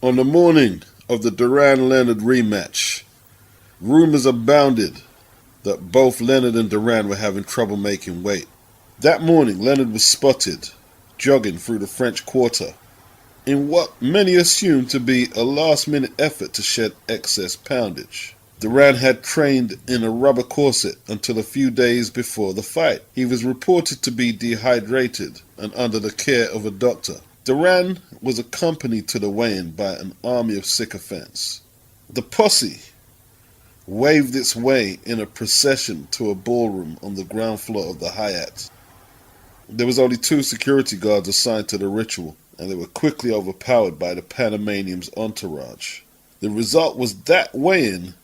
On the morning of the Duran-Leonard rematch, rumors abounded that both Leonard and Duran were having trouble making weight. That morning, Leonard was spotted jogging through the French Quarter in what many assumed to be a last-minute effort to shed excess poundage. Duran had trained in a rubber corset until a few days before the fight. He was reported to be dehydrated and under the care of a doctor. Duran was accompanied to the weigh-in by an army of sycophants. The posse waved its way in a procession to a ballroom on the ground floor of the Hyatt. There was only 2 security guards assigned to the ritual, and they were quickly overpowered by the Panamanian's entourage. The result was that weigh-in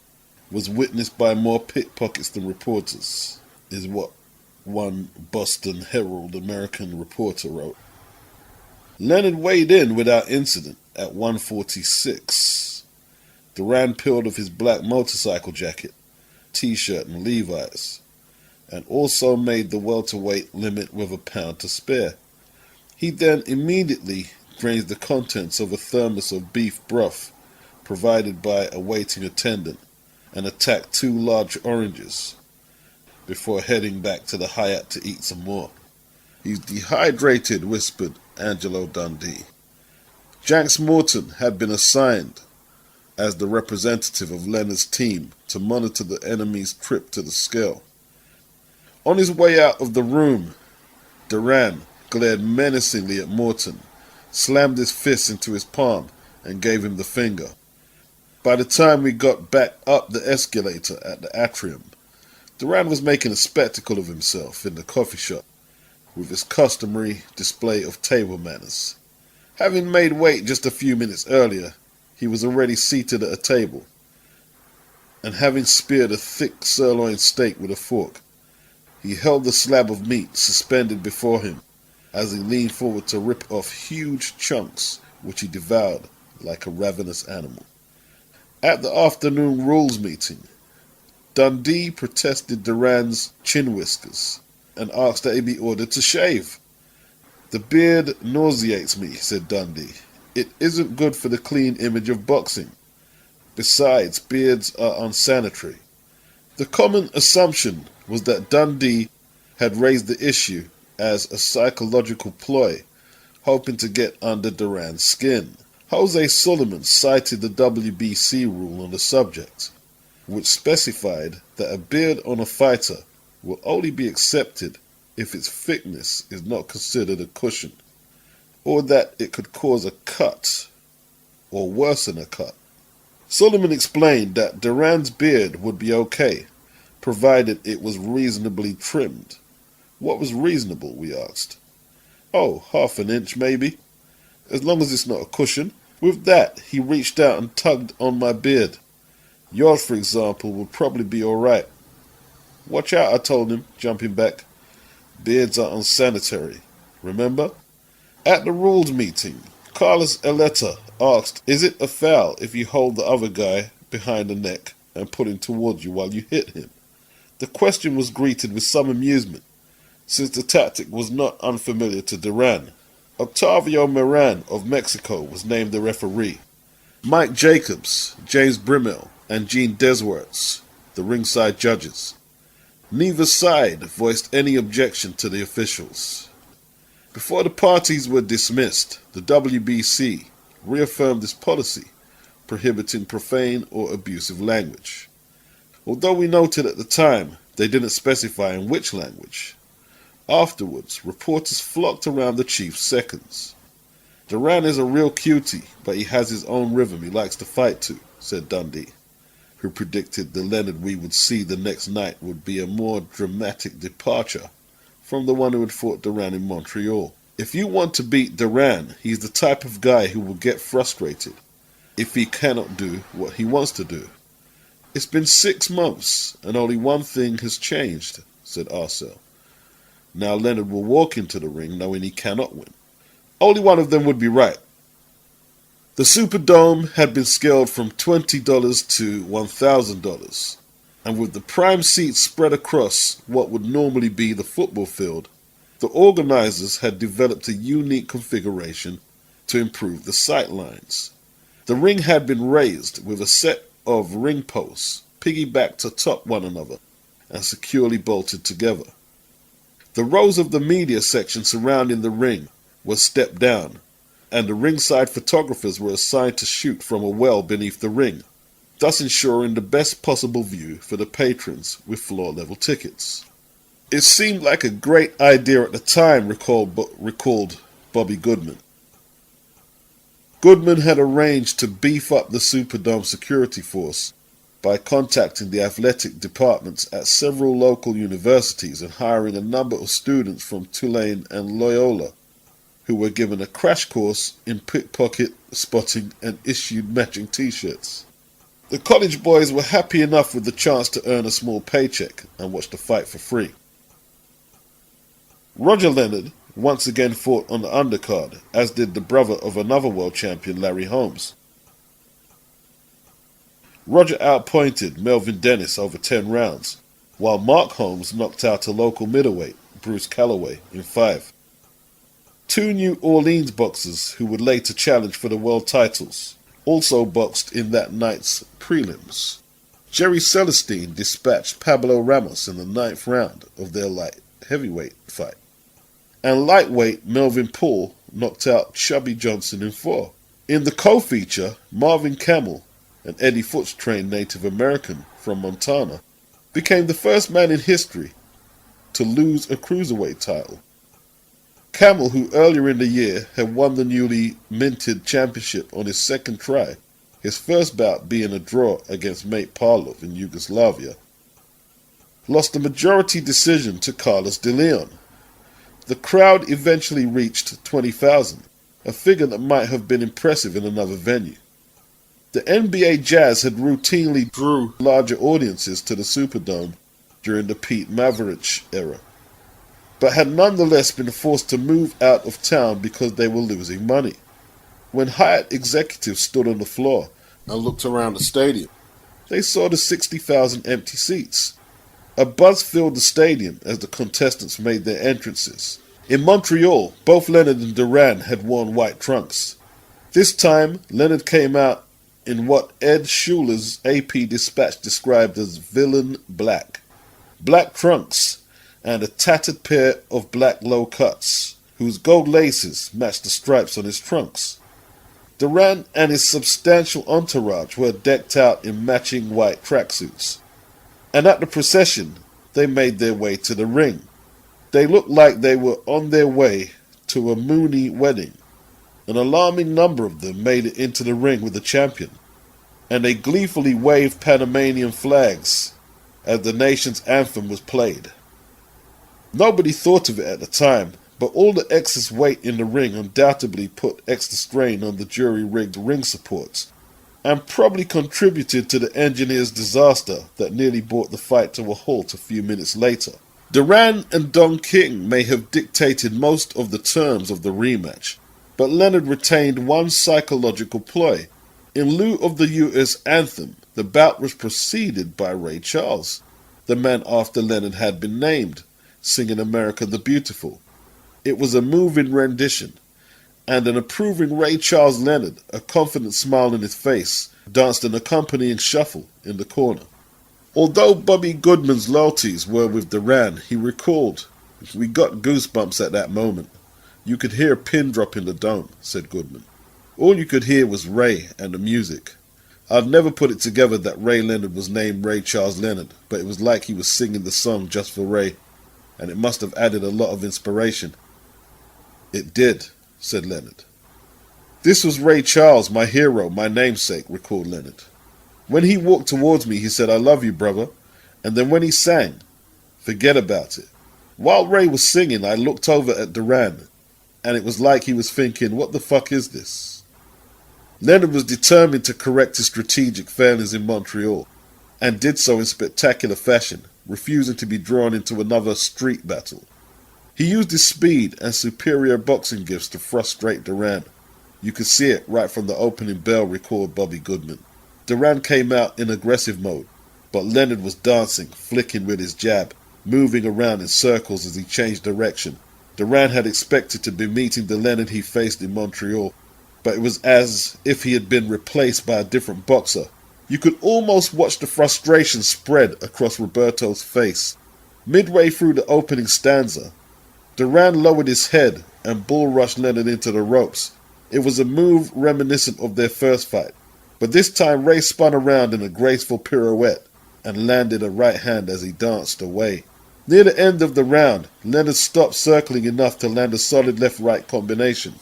was witnessed by more pickpockets than reporters, is what one Boston Herald American reporter wrote. Leonard weighed in without incident at 146. Duran peeled off his black motorcycle jacket, t-shirt and Levi's, and also made the welterweight limit with a pound to spare. He then immediately drained the contents of a thermos of beef broth provided by a waiting attendant and attacked 2 large oranges before heading back to the Hyatt to eat some more. "He's dehydrated," whispered Angelo Dundee. Janks Morton had been assigned as the representative of Leonard's team to monitor the enemy's trip to the scale. On his way out of the room, Duran glared menacingly at Morton, slammed his fist into his palm, and gave him the finger. By the time we got back up the escalator at the atrium, Duran was making a spectacle of himself in the coffee shop with his customary display of table manners. Having made weight just a few minutes earlier, he was already seated at a table, and having speared a thick sirloin steak with a fork, he held the slab of meat suspended before him as he leaned forward to rip off huge chunks which he devoured like a ravenous animal. At the afternoon rules meeting, Dundee protested Duran's chin whiskers and asked that he be ordered to shave. "The beard nauseates me," said Dundee. "It isn't good for the clean image of boxing. Besides, beards are unsanitary." The common assumption was that Dundee had raised the issue as a psychological ploy, hoping to get under Duran's skin. Jose Sullivan cited the WBC rule on the subject, which specified that a beard on a fighter will only be accepted if its thickness is not considered a cushion, or that it could cause a cut, or worsen a cut. Sullivan explained that Duran's beard would be okay, provided it was reasonably trimmed. What was reasonable, we asked. "Oh, half an inch, maybe. As long as it's not a cushion." With that, he reached out and tugged on my beard. "Yours, for example, would probably be all right." "Watch out," I told him, jumping back. "Beards are unsanitary, remember?" At the rules meeting, Carlos Eleta asked, "Is it a foul if you hold the other guy behind the neck and pull him towards you while you hit him?" The question was greeted with some amusement, since the tactic was not unfamiliar to Duran. Octavio Moran of Mexico was named the referee. Mike Jacobs, James Brimmel, and Gene Deswertz, the ringside judges. Neither side voiced any objection to the officials. Before the parties were dismissed, the WBC reaffirmed its policy, prohibiting profane or abusive language. Although we noted at the time they didn't specify in which language. Afterwards, reporters flocked around the chief's seconds. "Duran is a real cutie, but he has his own rhythm he likes to fight to," said Dundee, who predicted the Leonard we would see the next night would be a more dramatic departure from the one who had fought Duran in Montreal. "If you want to beat Duran, he's the type of guy who will get frustrated if he cannot do what he wants to do." "It's been 6 months, and only one thing has changed," said Arcel. "Now Leonard will walk into the ring knowing he cannot win." Only one of them would be right. The Superdome had been scaled from $20 to $1,000, and with the prime seats spread across what would normally be the football field, the organizers had developed a unique configuration to improve the sight lines. The ring had been raised with a set of ring posts piggybacked atop one another and securely bolted together. The rows of the media section surrounding the ring were stepped down, and the ringside photographers were assigned to shoot from a well beneath the ring, thus ensuring the best possible view for the patrons with floor-level tickets. It seemed like a great idea at the time, recalled Bobby Goodman. Goodman had arranged to beef up the Superdome security force by contacting the athletic departments at several local universities and hiring a number of students from Tulane and Loyola, who were given a crash course in pickpocket spotting and issued matching t-shirts. The college boys were happy enough with the chance to earn a small paycheck and watch the fight for free. Roger Leonard once again fought on the undercard, as did the brother of another world champion, Larry Holmes. Roger outpointed Melvin Dennis over 10 rounds, while Mark Holmes knocked out a local middleweight, Bruce Calloway, in 5. Two New Orleans boxers who would later challenge for the world titles also boxed in that night's prelims. Jerry Celestine dispatched Pablo Ramos in the 9th round of their light heavyweight fight. And lightweight Melvin Paul knocked out Chubby Johnson in 4. In the co-feature, Marvin Camel, an Eddie Foots trained Native American from Montana, became the first man in history to lose a cruiserweight title. Camel, who earlier in the year had won the newly minted championship on his second try, his first bout being a draw against Mate Parlov in Yugoslavia, lost a majority decision to Carlos de Leon. The crowd eventually reached 20,000, a figure that might have been impressive in another venue. The NBA Jazz had routinely drew larger audiences to the Superdome during the Pete Maravich era, but had nonetheless been forced to move out of town because they were losing money. When Hyatt executives stood on the floor and looked around the stadium, they saw the 60,000 empty seats. A buzz filled the stadium as the contestants made their entrances. In Montreal, both Leonard and Duran had worn white trunks. This time, Leonard came out in what Ed Schuler's AP Dispatch described as villain black. Black trunks and a tattered pair of black low cuts, whose gold laces matched the stripes on his trunks. Duran and his substantial entourage were decked out in matching white tracksuits, and at the procession they made their way to the ring. They looked like they were on their way to a Mooney wedding. An alarming number of them made it into the ring with the champion, and they gleefully waved Panamanian flags as the nation's anthem was played. Nobody thought of it at the time, but all the excess weight in the ring undoubtedly put extra strain on the jury-rigged ring supports, and probably contributed to the engineer's disaster that nearly brought the fight to a halt a few minutes later. Duran and Don King may have dictated most of the terms of the rematch, but Leonard retained one psychological ploy. In lieu of the U.S. anthem, the bout was preceded by Ray Charles, the man after Leonard had been named, singing America the Beautiful. It was a moving rendition, and an approving Ray Charles Leonard, a confident smile on his face, danced an accompanying shuffle in the corner. Although Bobby Goodman's loyalties were with Duran, he recalled, "We got goosebumps at that moment. You could hear a pin drop in the dome," said Goodman. "All you could hear was Ray and the music. I'd never put it together that Ray Leonard was named Ray Charles Leonard, but it was like he was singing the song just for Ray, and it must have added a lot of inspiration." "It did," said Leonard. "This was Ray Charles, my hero, my namesake," recalled Leonard. "When he walked towards me, he said, 'I love you, brother.' And then when he sang, forget about it. While Ray was singing, I looked over at Duran, and it was like he was thinking, 'What the fuck is this?'" Leonard was determined to correct his strategic failings in Montreal, and did so in spectacular fashion, refusing to be drawn into another street battle. He used his speed and superior boxing gifts to frustrate Duran. "You could see it right from the opening bell," recalled Bobby Goodman. Duran came out in aggressive mode, but Leonard was dancing, flicking with his jab, moving around in circles as he changed direction. Duran had expected to be meeting the Leonard he faced in Montreal, but it was as if he had been replaced by a different boxer. You could almost watch the frustration spread across Roberto's face. Midway through the opening stanza, Duran lowered his head and bull rushed Leonard into the ropes. It was a move reminiscent of their first fight, but this time Ray spun around in a graceful pirouette and landed a right hand as he danced away. Near the end of the round, Leonard stopped circling enough to land a solid left-right combination.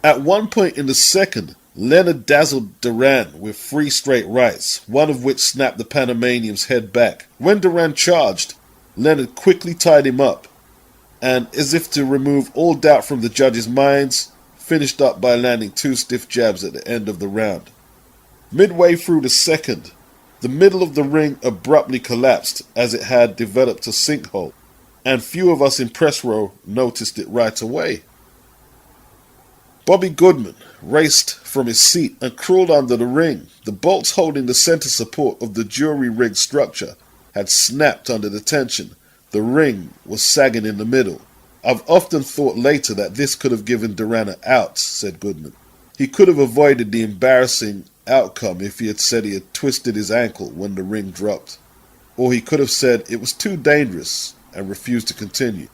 At one point in the second, Leonard dazzled Duran with 3 straight rights, one of which snapped the Panamanian's head back. When Duran charged, Leonard quickly tied him up, and as if to remove all doubt from the judges' minds, finished up by landing 2 stiff jabs at the end of the round. Midway through the second, the middle of the ring abruptly collapsed as it had developed a sinkhole, and few of us in press row noticed it right away. Bobby Goodman raced from his seat and crawled under the ring. The bolts holding the center support of the jury-rigged structure had snapped under the tension. The ring was sagging in the middle. I've often thought later that this could have given Duran an out, said Goodman. He could have avoided the embarrassing outcome if he had said he had twisted his ankle when the ring dropped. Or he could have said it was too dangerous and refused to continue.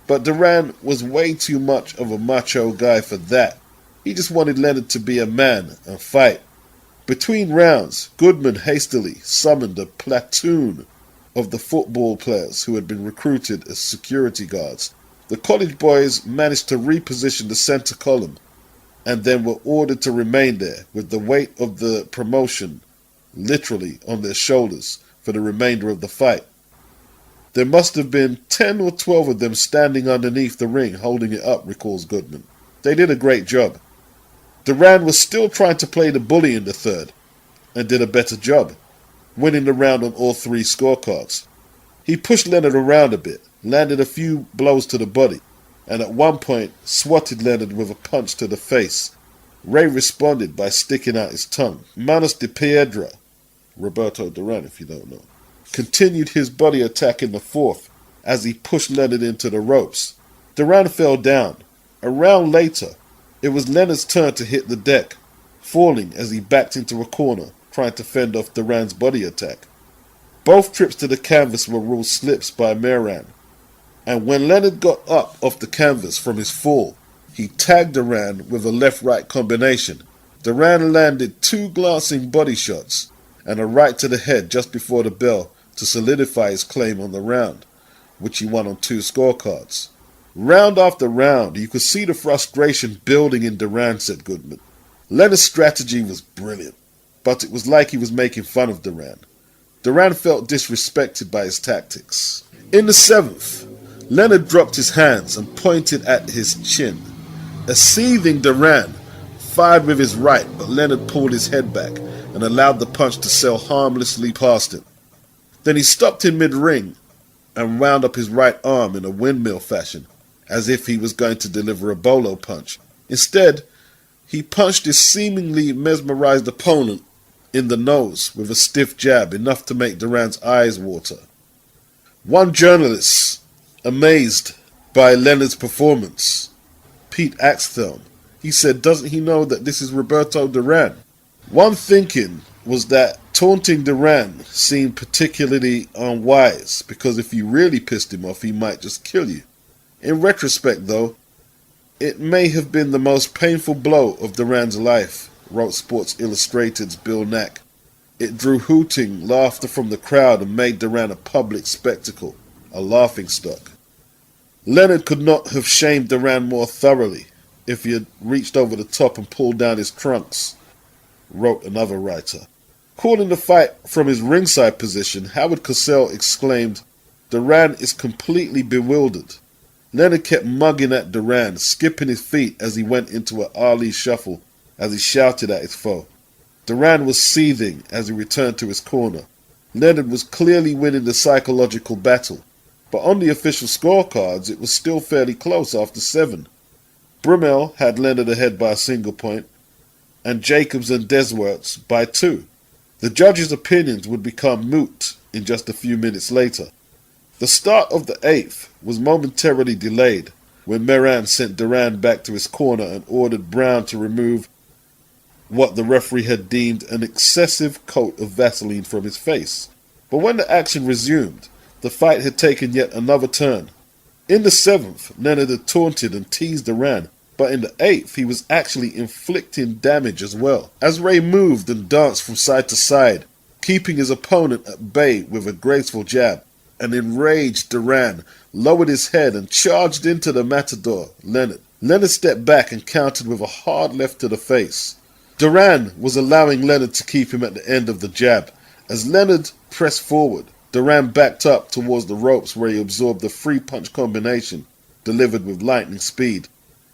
But Duran was way too much of a macho guy for that. He just wanted Leonard to be a man and fight. Between rounds, Goodman hastily summoned a platoon of the football players who had been recruited as security guards. The college boys managed to reposition the center column and then were ordered to remain there with the weight of the promotion literally on their shoulders for the remainder of the fight. There must have been 10 or 12 of them standing underneath the ring holding it up, recalls Goodman. They did a great job. Duran was still trying to play the bully in the third and did a better job, winning the round on all 3 scorecards. He pushed Leonard around a bit, landed a few blows to the body, and at one point swatted Leonard with a punch to the face. Ray responded by sticking out his tongue. Manos de Piedra, Roberto Duran if you don't know, continued his body attack in the fourth as he pushed Leonard into the ropes. Duran fell down. A round later, it was Leonard's turn to hit the deck, falling as he backed into a corner, trying to fend off Duran's body attack. Both trips to the canvas were ruled slips by Meran, and when Leonard got up off the canvas from his fall, he tagged Duran with a left-right combination. Duran landed 2 glancing body shots and a right to the head just before the bell to solidify his claim on the round, which he won on 2 scorecards. Round after round, you could see the frustration building in Duran, said Goodman. Leonard's strategy was brilliant, but it was like he was making fun of Duran. Duran felt disrespected by his tactics. In the 7th, Leonard dropped his hands and pointed at his chin. A seething Duran fired with his right, but Leonard pulled his head back and allowed the punch to sail harmlessly past him. Then he stopped in mid-ring and wound up his right arm in a windmill fashion, as if he was going to deliver a bolo punch. Instead, he punched his seemingly mesmerized opponent in the nose with a stiff jab, enough to make Duran's eyes water. One journalist, amazed by Leonard's performance, Pete Axthelm, he said, "Doesn't he know that this is Roberto Duran?" One thinking was that taunting Duran seemed particularly unwise, because if you really pissed him off, he might just kill you. In retrospect, though, it may have been the most painful blow of Duran's life, wrote Sports Illustrated's Bill Knack. It drew hooting laughter from the crowd and made Duran a public spectacle, a laughingstock. Leonard could not have shamed Duran more thoroughly if he had reached over the top and pulled down his trunks, wrote another writer. Calling the fight from his ringside position, Howard Cosell exclaimed, "Duran is completely bewildered." Leonard kept mugging at Duran, skipping his feet as he went into an Ali shuffle as he shouted at his foe. Duran was seething as he returned to his corner. Leonard was clearly winning the psychological battle, but on the official scorecards it was still fairly close after 7. Brummel had Leonard ahead by a single point, and Jacobs and Deswertz by 2. The judges' opinions would become moot in just a few minutes later. The start of the 8th was momentarily delayed when Moran sent Duran back to his corner and ordered Brown to remove what the referee had deemed an excessive coat of Vaseline from his face. But when the action resumed, the fight had taken yet another turn. In the 7th, Leonard had taunted and teased Duran, but in the 8th he was actually inflicting damage as well, as Ray moved and danced from side to side, keeping his opponent at bay with a graceful jab. An enraged Duran lowered his head and charged into the matador, Leonard. Leonard stepped back and countered with a hard left to the face. Duran was allowing Leonard to keep him at the end of the jab. As Leonard pressed forward, Duran backed up towards the ropes where he absorbed the 3-punch combination delivered with lightning speed.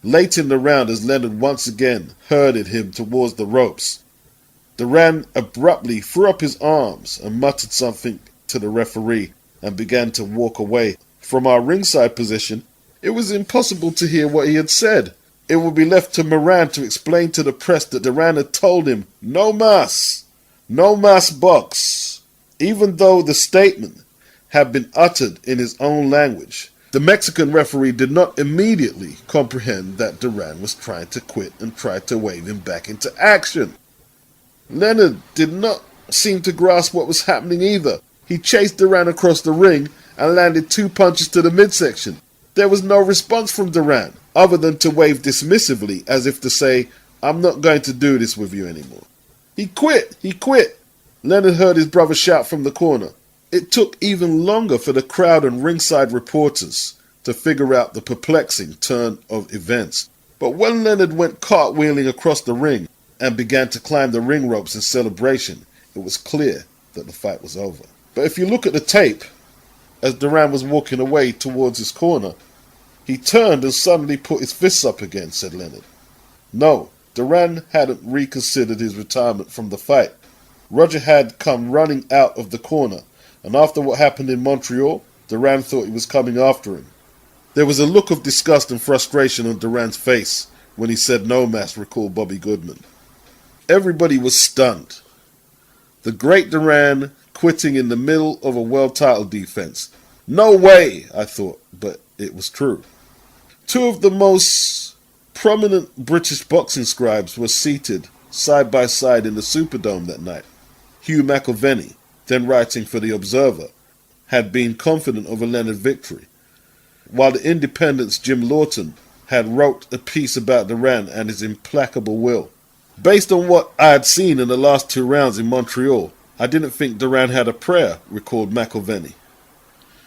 Late in the round, as Leonard once again herded him towards the ropes, Duran abruptly threw up his arms and muttered something to the referee and began to walk away. From our ringside position, it was impossible to hear what he had said. It would be left to Moran to explain to the press that Duran had told him, "No mas box." Even though the statement had been uttered in his own language, the Mexican referee did not immediately comprehend that Duran was trying to quit and tried to wave him back into action. Leonard did not seem to grasp what was happening either. He chased Duran across the ring and landed 2 punches to the midsection. There was no response from Duran, other than to wave dismissively as if to say, "I'm not going to do this with you anymore." He quit! He quit! Leonard heard his brother shout from the corner. It took even longer for the crowd and ringside reporters to figure out the perplexing turn of events. But when Leonard went cartwheeling across the ring and began to climb the ring ropes in celebration, it was clear that the fight was over. But if you look at the tape, as Duran was walking away towards his corner, he turned and suddenly put his fists up again, said Leonard. No, Duran hadn't reconsidered his retirement from the fight. Roger had come running out of the corner, and after what happened in Montreal, Duran thought he was coming after him. There was a look of disgust and frustration on Duran's face when he said "no mas," recalled Bobby Goodman. Everybody was stunned. The great Duran quitting in the middle of a world title defense. No way, I thought, but it was true. 2 of the most prominent British boxing scribes were seated side by side in the Superdome that night. Hugh McIlvenney, then writing for The Observer, had been confident of a Leonard victory, while the Independent's Jim Lawton had wrote a piece about Duran and his implacable will. Based on what I had seen in the last 2 rounds in Montreal, I didn't think Duran had a prayer, recalled McIlvenney.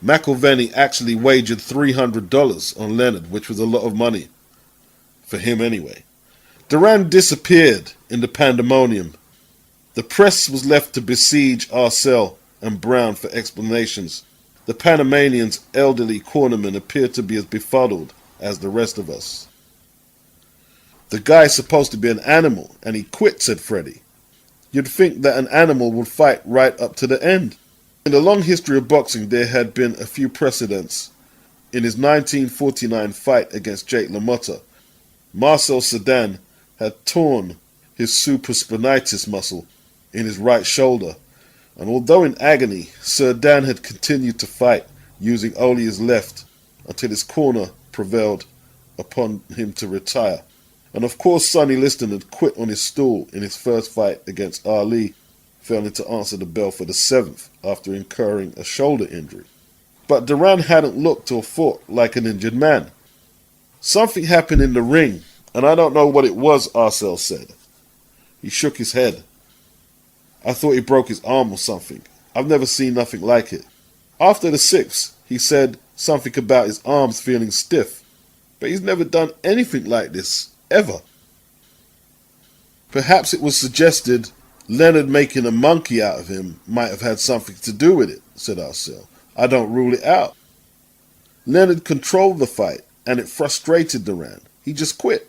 McIlvenney actually wagered $300 on Leonard, which was a lot of money. For him anyway. Duran disappeared in the pandemonium. The press was left to besiege Arcel and Brown for explanations. The Panamanian's elderly cornerman appeared to be as befuddled as the rest of us. The guy's supposed to be an animal, and he quit, said Freddie. You'd think that an animal would fight right up to the end. In the long history of boxing, there had been a few precedents. In his 1949 fight against Jake LaMotta, Marcel Cerdan had torn his supraspinatus muscle in his right shoulder, and although in agony, Cerdan had continued to fight, using only his left, until his corner prevailed upon him to retire. And of course Sonny Liston had quit on his stool in his first fight against Ali, failing to answer the bell for the 7th after incurring a shoulder injury. But Duran hadn't looked or fought like an injured man. Something happened in the ring, and I don't know what it was, Arcel said. He shook his head. I thought he broke his arm or something. I've never seen nothing like it. After the 6th, he said something about his arms feeling stiff, but he's never done anything like this, ever. Perhaps it was suggested Leonard making a monkey out of him might have had something to do with it, said Arcel. I don't rule it out. Leonard controlled the fight, and it frustrated Duran. He just quit.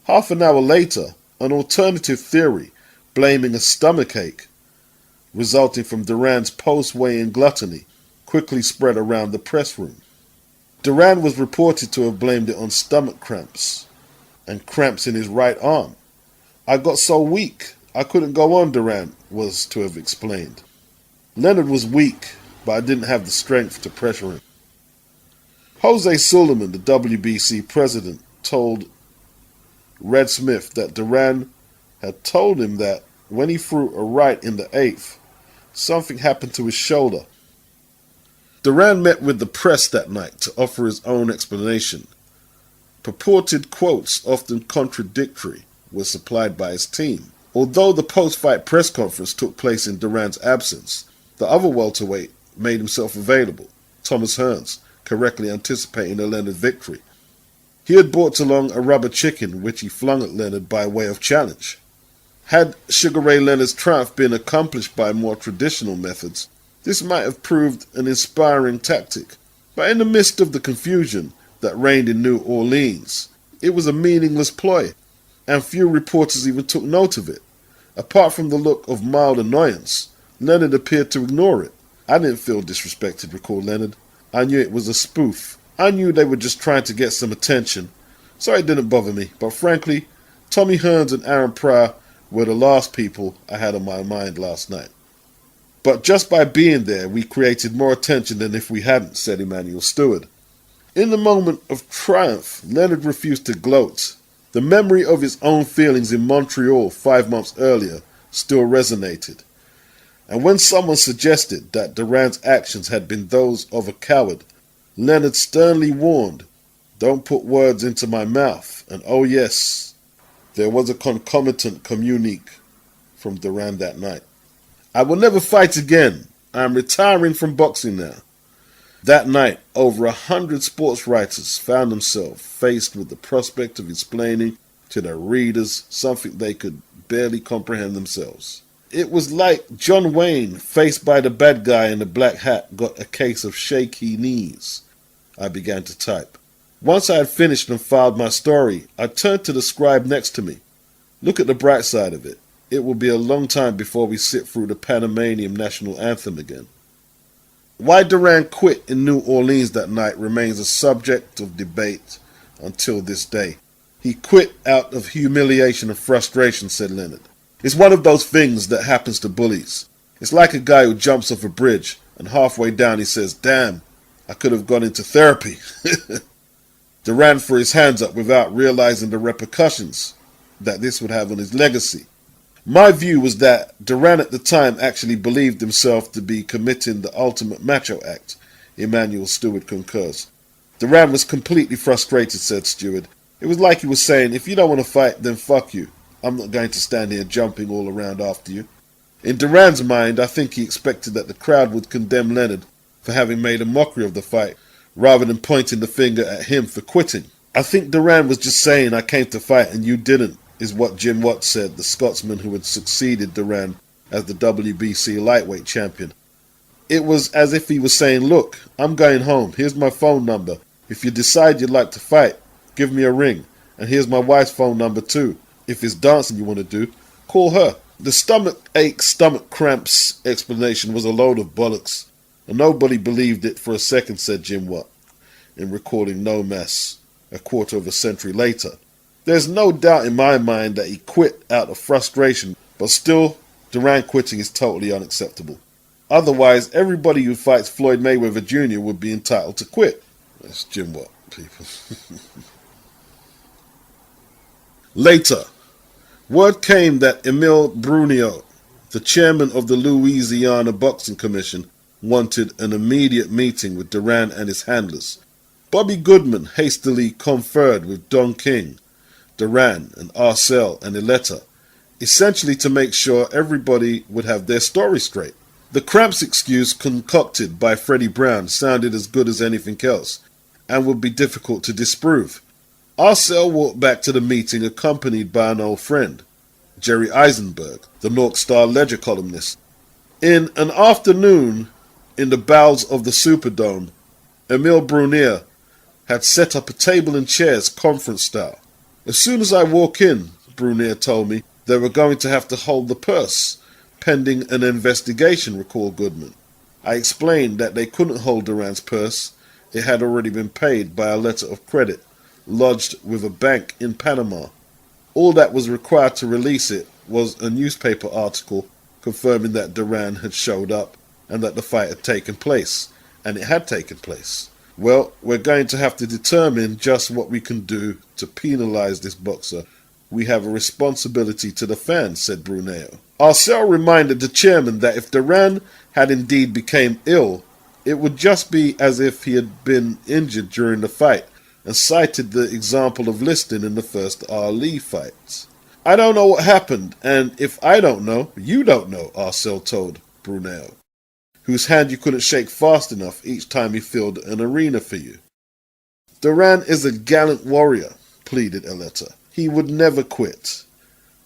Half an hour later, an alternative theory, blaming a stomachache resulting from Duran's post-weigh-in gluttony, quickly spread around the press room. Duran was reported to have blamed it on stomach cramps and cramps in his right arm. I got so weak, I couldn't go on, Duran was to have explained. Leonard was weak, but I didn't have the strength to pressure him. Jose Sullivan, the WBC president, told Red Smith that Duran had told him that when he threw a right in the eighth, something happened to his shoulder. Duran met with the press that night to offer his own explanation. Purported quotes, often contradictory, were supplied by his team. Although the post-fight press conference took place in Duran's absence, the other welterweight made himself available, Thomas Hearns, correctly anticipating a Leonard victory. He had brought along a rubber chicken which he flung at Leonard by way of challenge. Had Sugar Ray Leonard's triumph been accomplished by more traditional methods, this might have proved an inspiring tactic. But in the midst of the confusion that reigned in New Orleans, it was a meaningless ploy, and few reporters even took note of it. Apart from the look of mild annoyance, Leonard appeared to ignore it. I didn't feel disrespected, recalled Leonard. I knew it was a spoof. I knew they were just trying to get some attention, so it didn't bother me. But frankly, Tommy Hearns and Aaron Pryor were the last people I had on my mind last night. But just by being there, we created more attention than if we hadn't, said Emmanuel Stewart. In the moment of triumph, Leonard refused to gloat. The memory of his own feelings in Montreal 5 months earlier still resonated. And when someone suggested that Duran's actions had been those of a coward, Leonard sternly warned, "Don't put words into my mouth." And oh yes, there was a concomitant communique from Duran that night. "I will never fight again. I am retiring from boxing now." That night, over 100 sports writers found themselves faced with the prospect of explaining to their readers something they could barely comprehend themselves. It was like John Wayne, faced by the bad guy in the black hat, got a case of shaky knees. I began to type. Once I had finished and filed my story, I turned to the scribe next to me. "Look at the bright side of it. It will be a long time before we sit through the Panamanian national anthem again." Why Duran quit in New Orleans that night remains a subject of debate until this day. "He quit out of humiliation and frustration," said Leonard. "It's one of those things that happens to bullies. It's like a guy who jumps off a bridge and halfway down he says, 'Damn, I could have gone into therapy.'" Duran threw his hands up without realizing the repercussions that this would have on his legacy. My view was that Duran at the time actually believed himself to be committing the ultimate macho act. Emmanuel Stewart concurs. "Duran was completely frustrated," said Stewart. "It was like he was saying, 'If you don't want to fight, then fuck you. I'm not going to stand here jumping all around after you.'" In Duran's mind, I think he expected that the crowd would condemn Leonard for having made a mockery of the fight, rather than pointing the finger at him for quitting. "I think Duran was just saying, 'I came to fight and you didn't,' is what Jim Watt said, the Scotsman who had succeeded Duran as the WBC lightweight champion. It was as if he was saying, 'Look, I'm going home. Here's my phone number. If you decide you'd like to fight, give me a ring. And here's my wife's phone number too. If it's dancing you want to do, call her.'" The stomach ache, stomach cramps explanation was a load of bollocks, and nobody believed it for a second, said Jim Watt, in recording No Mess a quarter of a century later. "There's no doubt in my mind that he quit out of frustration, but still, Duran quitting is totally unacceptable. Otherwise, everybody who fights Floyd Mayweather Jr. would be entitled to quit." That's Jim Watt, people. Later, word came that Emile Brunio, the chairman of the Louisiana Boxing Commission, wanted an immediate meeting with Duran and his handlers. Bobby Goodman hastily conferred with Don King, Duran, and Arcel and Iletta, essentially to make sure everybody would have their story straight. The cramps excuse concocted by Freddie Brown sounded as good as anything else, and would be difficult to disprove. Arcel walked back to the meeting accompanied by an old friend, Jerry Eisenberg, the North Star Ledger columnist. In an afternoon in the bowels of the Superdome, Emile Brunier had set up a table and chairs conference style. "As soon as I walk in," Brunier told me, "they were going to have to hold the purse, pending an investigation," recalled Goodman. "I explained that they couldn't hold Duran's purse. It had already been paid by a letter of credit, lodged with a bank in Panama. All that was required to release it was a newspaper article confirming that Duran had showed up and that the fight had taken place. And it had taken place. Well, we're going to have to determine just what we can do to penalize this boxer. We have a responsibility to the fans, said Bruneo. Arcel reminded the chairman that if Duran had indeed become ill, it would just be as if he had been injured during the fight, and cited the example of Liston in the first Ali fights. I don't know what happened, and if I don't know, you don't know, Arcel told Bruneo, whose hand you couldn't shake fast enough each time he filled an arena for you. Duran is a gallant warrior, pleaded Eletta. He would never quit.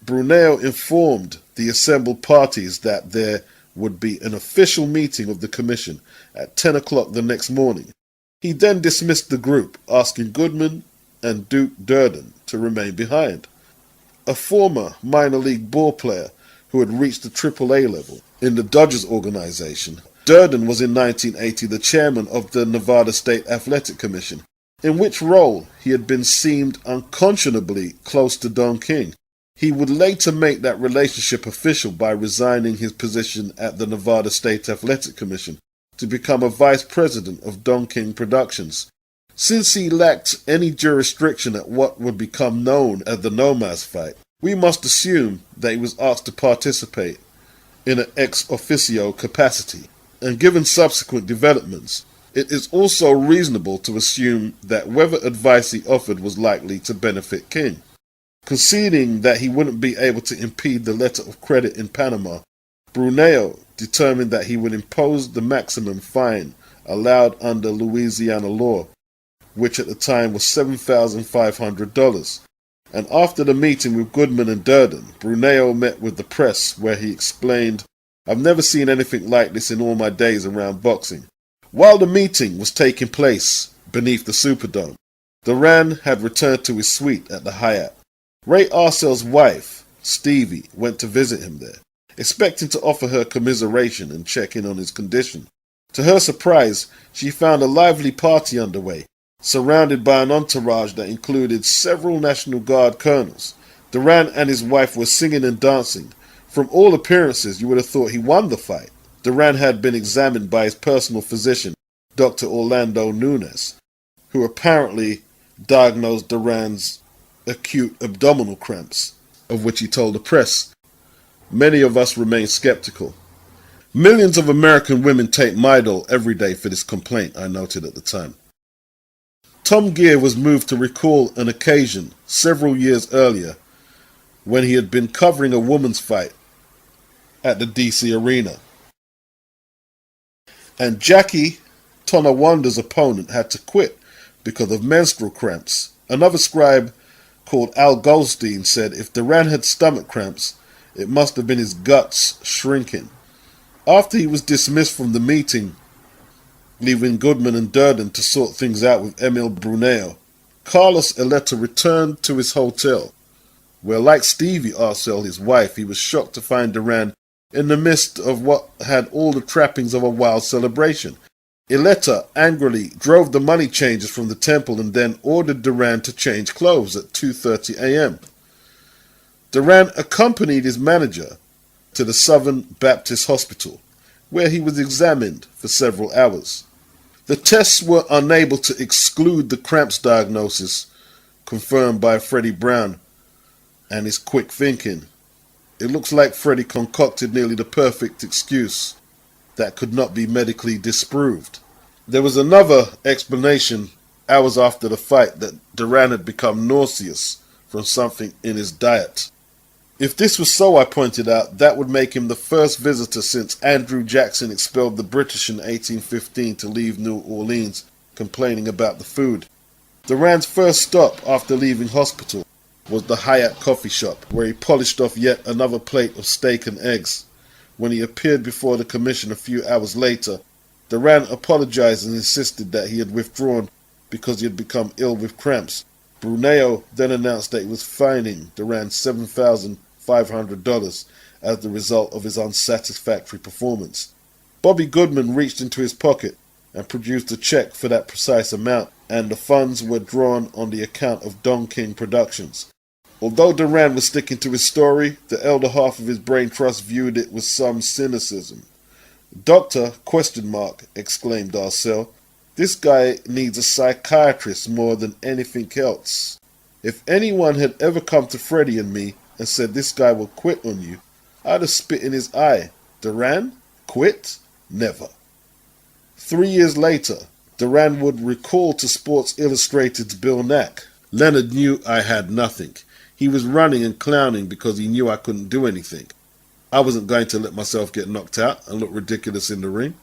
Bruneo informed the assembled parties that there would be an official meeting of the commission at 10 o'clock the next morning. He then dismissed the group, asking Goodman and Duke Duran to remain behind. A former minor league ball player who had reached the AAA level in the Dodgers organization, Duran was in 1980 the chairman of the Nevada State Athletic Commission, in which role he had been seemed unconscionably close to Don King. He would later make that relationship official by resigning his position at the Nevada State Athletic Commission to become a vice president of Don King Productions. Since he lacked any jurisdiction at what would become known as the Nomaz fight, we must assume that he was asked to participate in an ex officio capacity. And given subsequent developments, it is also reasonable to assume that whatever advice he offered was likely to benefit King. Conceding that he wouldn't be able to impede the letter of credit in Panama, Bruneo determined that he would impose the maximum fine allowed under Louisiana law, which at the time was $7,500. And after the meeting with Goodman and Duran, Bruneo met with the press where he explained, "I've never seen anything like this in all my days around boxing." While the meeting was taking place beneath the Superdome, Duran had returned to his suite at the Hyatt. Ray Arcel's wife, Stevie, went to visit him there, expecting to offer her commiseration and check in on his condition. To her surprise, she found a lively party underway, surrounded by an entourage that included several National Guard colonels. Duran and his wife were singing and dancing. From all appearances, you would have thought he won the fight. Duran had been examined by his personal physician, Dr. Orlando Nunes, who apparently diagnosed Duran's acute abdominal cramps, of which he told the press. Many of us remain skeptical. Millions of American women take Midol every day for this complaint, I noted at the time. Tom Gear was moved to recall an occasion several years earlier when he had been covering a woman's fight at the DC arena. And Jackie Tonawanda's opponent had to quit because of menstrual cramps. Another scribe called Al Goldstein said if Duran had stomach cramps, it must have been his guts shrinking. After he was dismissed from the meeting, leaving Goodman and Duran to sort things out with Emil Bruneo, Carlos Eletta returned to his hotel, where, like Stevie Arcel, his wife, he was shocked to find Duran in the midst of what had all the trappings of a wild celebration. Eletta angrily drove the money changers from the temple and then ordered Duran to change clothes at 2:30 a.m. Duran accompanied his manager to the Southern Baptist Hospital, where he was examined for several hours. The tests were unable to exclude the cramps diagnosis confirmed by Freddie Brown and his quick thinking. It looks like Freddie concocted nearly the perfect excuse that could not be medically disproved. There was another explanation hours after the fight that Duran had become nauseous from something in his diet. If this was so, I pointed out, that would make him the first visitor since Andrew Jackson expelled the British in 1815 to leave New Orleans, complaining about the food. Duran's first stop after leaving hospital was the Hyatt coffee shop, where he polished off yet another plate of steak and eggs. When he appeared before the commission a few hours later, Duran apologized and insisted that he had withdrawn because he had become ill with cramps. Bruneo then announced that he was fining Duran $7,500 as the result of his unsatisfactory performance. Bobby Goodman reached into his pocket and produced a check for that precise amount, and the funds were drawn on the account of Don King Productions. Although Duran was sticking to his story, the elder half of his brain trust viewed it with some cynicism. "Doctor, ? Exclaimed Arcel. This guy needs a psychiatrist more than anything else. If anyone had ever come to Freddie and me and said this guy will quit on you, I'd have spit in his eye. Duran? Quit? Never. 3 years later, Duran would recall to Sports Illustrated's Bill Nack. Leonard knew I had nothing. He was running and clowning because he knew I couldn't do anything. I wasn't going to let myself get knocked out and look ridiculous in the ring.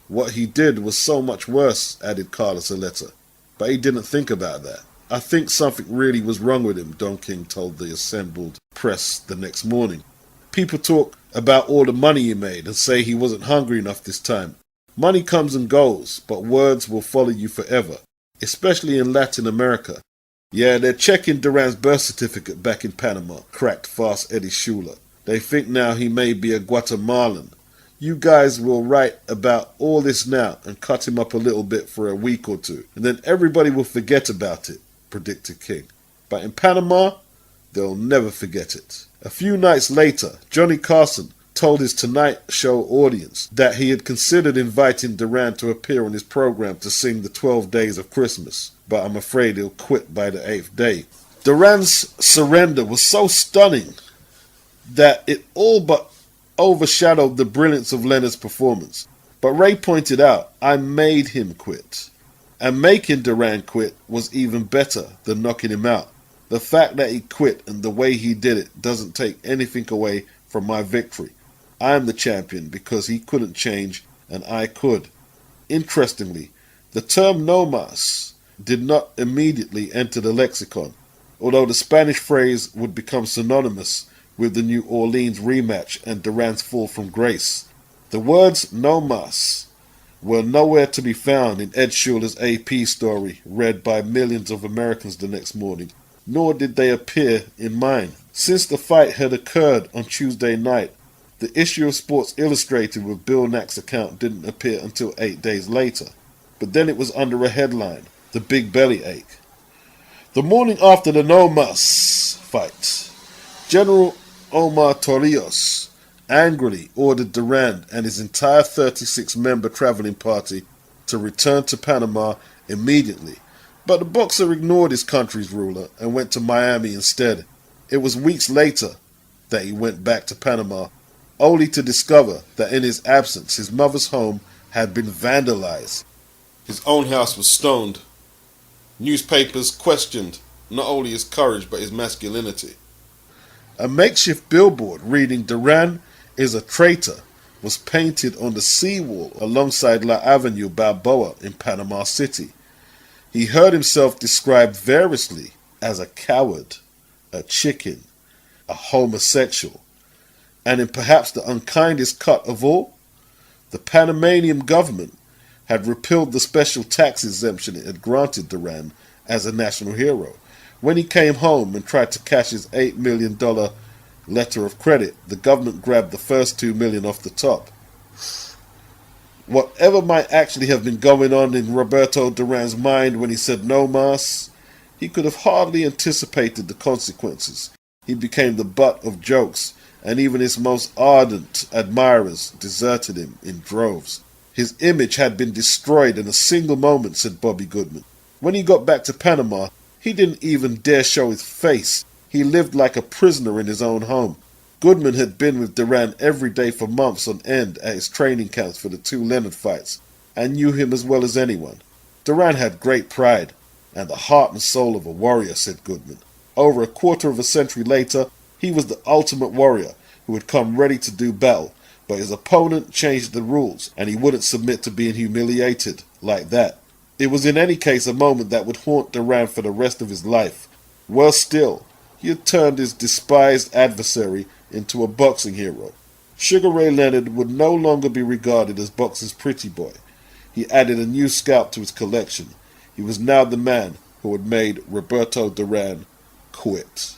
What he did was so much worse, added Carlos Aleta. But he didn't think about that. I think something really was wrong with him, Don King told the assembled press the next morning. People talk about all the money he made and say he wasn't hungry enough this time. Money comes and goes, but words will follow you forever, especially in Latin America. Yeah, they're checking Duran's birth certificate back in Panama, cracked fast Eddie Schuler. They think now he may be a Guatemalan. You guys will write about all this now and cut him up a little bit for a week or two, and then everybody will forget about it, predicted King. But in Panama, they'll never forget it. A few nights later, Johnny Carson told his Tonight Show audience that he had considered inviting Duran to appear on his program to sing the 12 Days of Christmas, but I'm afraid he'll quit by the 8th day. Duran's surrender was so stunning that it all but overshadowed the brilliance of Leonard's performance. But Ray pointed out, I made him quit. And making Duran quit was even better than knocking him out. The fact that he quit and the way he did it doesn't take anything away from my victory. I am the champion because he couldn't change and I could. Interestingly, the term no mas did not immediately enter the lexicon, although the Spanish phrase would become synonymous with the New Orleans rematch and Duran's fall from grace. The words no mas were nowhere to be found in Ed Schuler's AP story read by millions of Americans the next morning, nor did they appear in mine. Since the fight had occurred on Tuesday night, the issue of Sports Illustrated with Bill Nack's account didn't appear until 8 days later, but then it was under a headline, The Big Belly Ache. The morning after the no mas fight, General Omar Torrijos angrily ordered Duran and his entire 36-member traveling party to return to Panama immediately, but the boxer ignored his country's ruler and went to Miami instead. It was weeks later that he went back to Panama, only to discover that in his absence his mother's home had been vandalized. His own house was stoned. Newspapers questioned not only his courage but his masculinity. A makeshift billboard reading Duran is a traitor was painted on the seawall alongside La Avenue Balboa in Panama City. He heard himself described variously as a coward, a chicken, a homosexual, and in perhaps the unkindest cut of all, the Panamanian government had repealed the special tax exemption it had granted Duran as a national hero. When he came home and tried to cash his $8 million letter of credit, the government grabbed the first $2 million off the top. Whatever might actually have been going on in Roberto Duran's mind when he said no mas, he could have hardly anticipated the consequences. He became the butt of jokes, and even his most ardent admirers deserted him in droves. His image had been destroyed in a single moment, said Bobby Goodman. When he got back to Panama, he didn't even dare show his face. He lived like a prisoner in his own home. Goodman had been with Duran every day for months on end at his training camps for the 2 Leonard fights, and knew him as well as anyone. Duran had great pride, and the heart and soul of a warrior, said Goodman. Over a quarter of a century later, he was the ultimate warrior who had come ready to do battle, but his opponent changed the rules, and he wouldn't submit to being humiliated like that. It was in any case a moment that would haunt Duran for the rest of his life. Worse still, he had turned his despised adversary into a boxing hero. Sugar Ray Leonard would no longer be regarded as boxing's pretty boy. He added a new scalp to his collection. He was now the man who had made Roberto Duran quit.